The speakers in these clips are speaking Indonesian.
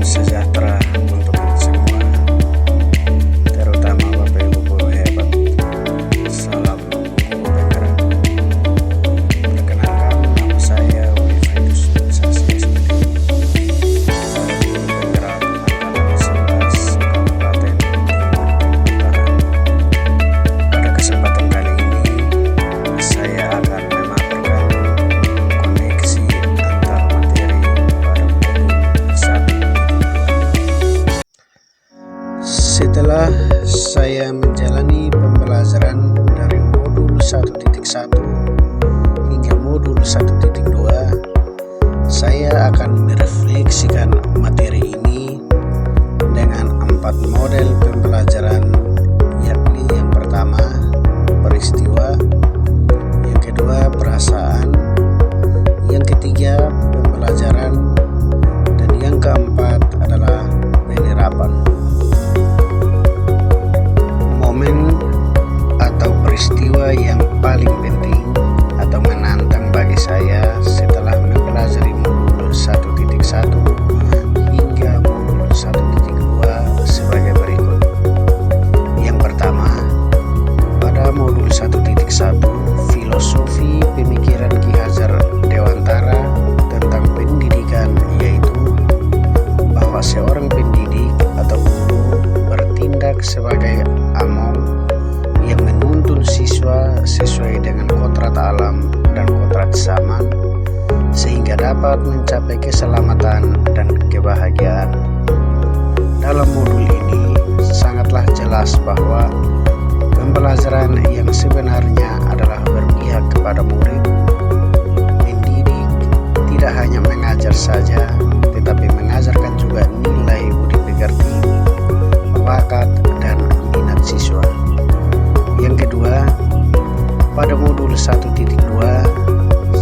sejahtera untuk semua, terutama Bapak Ibu guru hebat. Salam guru penggerak. Perkenalkan, nama saya Wilfredus Sasies Budi. Saya guru penggerak angkatan 11 Kabupaten Timur Utara. Pada kesempatan kali ini, saya akan memaparkan koneksi antar materi pada modul 1.2. Setelah saya menjalani pembelajaran dari modul 1.1 hingga modul 1.2, saya akan merefleksikan materi ini dengan 4 model pembelajaran, yakni yang pertama peristiwa, yang kedua perasaan, yang ketiga pembelajaran, dan yang keempat adalah penerapan. Momen atau peristiwa yang paling penting atau menantang bagi saya setelah mempelajari modul 1.1 hingga modul 1.2 sebagai berikut. Yang pertama, pada modul 1.1 filosofi pemikiran Ki Hajar Dewantara tentang pendidikan, yaitu bahwa seorang pendidik atau guru bertindak sebagai among yang menuntun siswa sesuai dengan kodrat alam dan kodrat zaman sehingga dapat mencapai keselamatan dan kebahagiaan. Dalam modul ini sangatlah jelas bahwa pembelajaran yang sebenarnya adalah berpihak kepada murid. Mendidik tidak hanya mengajar saja, tetapi mengajarkan juga nilai budi pekerti, bakat, dan minat siswa. Yang kedua, pada modul 1.2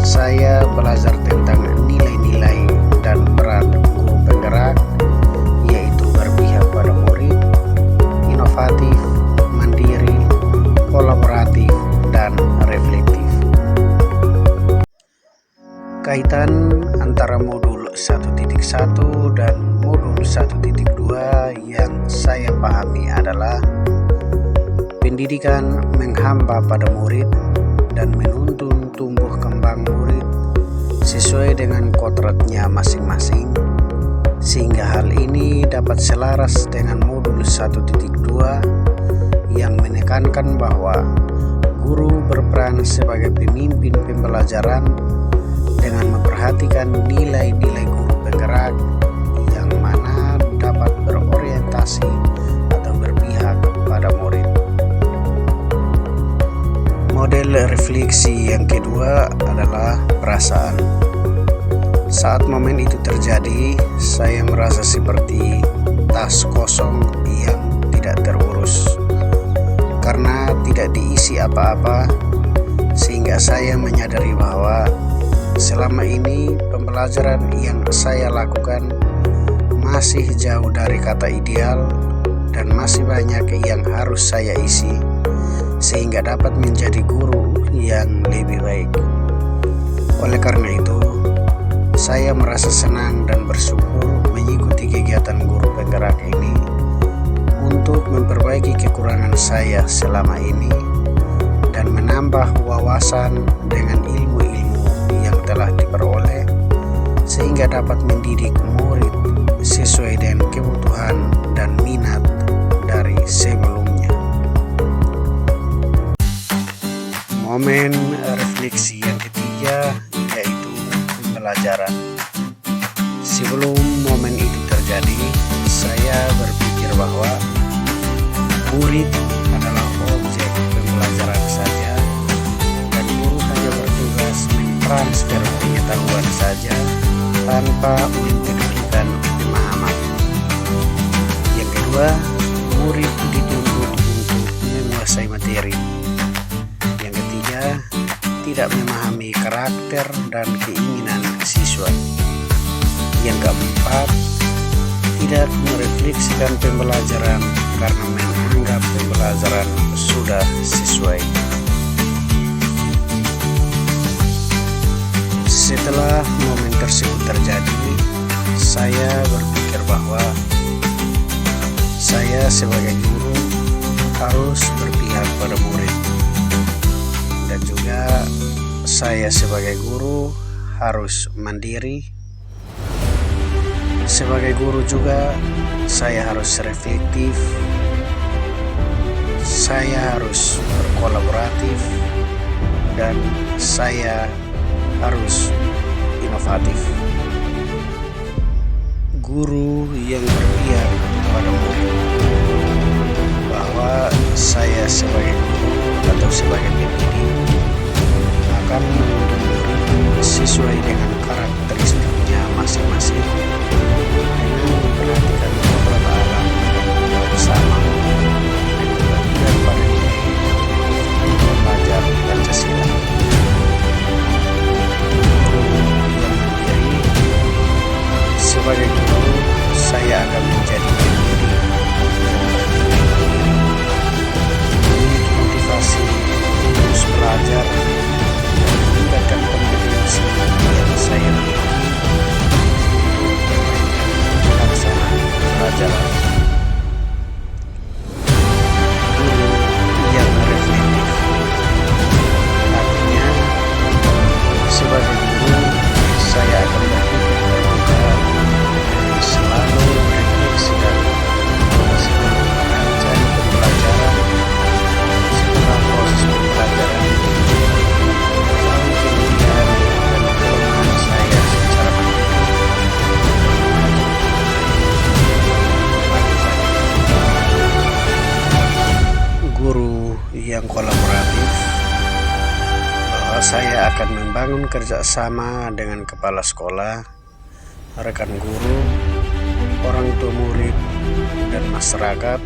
saya belajar tentang nilai-nilai dan peran guru penggerak, yaitu berpihak pada murid, inovatif, mandiri, kolaboratif, dan reflektif. Kaitan antara modul 1.1 dan modul 1.2 yang saya pahami adalah pendidikan menghamba pada murid dan menuntun tumbuh kembang murid sesuai dengan kodratnya masing-masing, sehingga hal ini dapat selaras dengan modul 1.2 yang menekankan bahwa guru berperan sebagai pemimpin pembelajaran dengan memperhatikan nilai-nilai guru penggerak yang mana dapat berorientasi atau berpihak pada murid. Model refleksi yang kedua adalah perasaan. Saat momen itu terjadi, saya merasa seperti tas kosong yang tidak terurus karena tidak diisi apa-apa, sehingga saya menyadari bahwa selama ini pembelajaran yang saya lakukan masih jauh dari kata ideal dan masih banyak yang harus saya isi sehingga dapat menjadi guru yang lebih baik. Oleh karena itu, saya merasa senang dan bersyukur mengikuti kegiatan guru penggerak ini untuk memperbaiki kekurangan saya selama ini dan menambah wawasan dengan ilmu-ilmu yang telah diperoleh sehingga dapat mendidik murid sesuai dengan kebutuhan dan minat dari sebelumnya. Momen refleksi yang ketiga yaitu pembelajaran. Sebelum momen itu terjadi, saya berpikir bahwa murid adalah objek pembelajaran saja dan guru hanya bertugas mentransfer pengetahuan saja tanpa mempedulikan pemahaman. Yang kedua, murid dituntut untuk menguasai materi. Yang ketiga, tidak memahami karakter dan keinginan siswa. Yang keempat, tidak merefleksikan pembelajaran karena menganggap pembelajaran sudah sesuai. Setelah momen tersebut terjadi, saya berpikir bahwa saya sebagai guru harus berpihak pada murid, dan juga saya sebagai guru harus mandiri. Sebagai guru juga saya harus reflektif, saya harus berkolaboratif, dan saya harus inovatif. Guru yang berpihak pada murid, bahwa saya sebagai guru atau sebagai pendidik akan menuntun murid sesuai dengan karakteristiknya masing-masing, dengan memperhatikan beberapa alam bersama, dan pada nilai belajar Pancasila. Sebagai guru, saya akan menjadi pendiri memiliki motivasi terus belajar dan meningkatkan kompetensi yang saya miliki untuk pelaksanaan pelajaran. Guru yang reflektif, artinya sebagai guru saya akan berpikir terbuka, selalu merefleksikan sebelum mengajar pembelajaran, setelah proses pembelajaran, mengetahui kelebihan dan kelemahan saya secara mandiri. Guru yang kolaboratif, bahwa saya akan membangun kerjasama dengan kepala sekolah, rekan guru, orang tua murid, dan masyarakat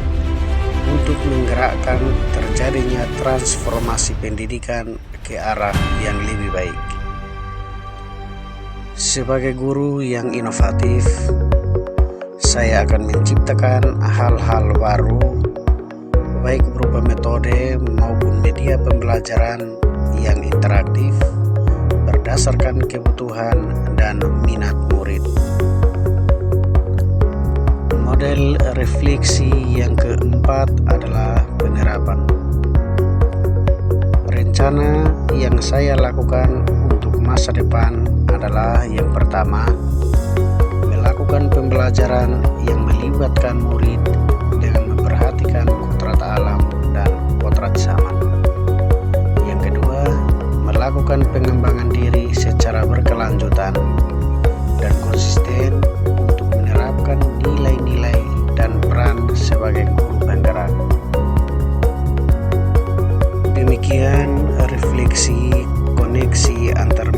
untuk menggerakkan terjadinya transformasi pendidikan ke arah yang lebih baik. Sebagai guru yang inovatif, saya akan menciptakan hal-hal baru, baik berupa metode maupun media pembelajaran yang interaktif berdasarkan kebutuhan dan minat murid. Model refleksi yang keempat adalah penerapan. Rencana yang saya lakukan untuk masa depan adalah yang pertama, melakukan pembelajaran yang melibatkan murid dengan memperhatikan kodrat alam dan kodrat zaman. Yang kedua, melakukan pengembangan diri secara berkelanjutan dan konsisten untuk menerapkan nilai-nilai dan peran sebagai guru penggerak. Demikian refleksi koneksi antara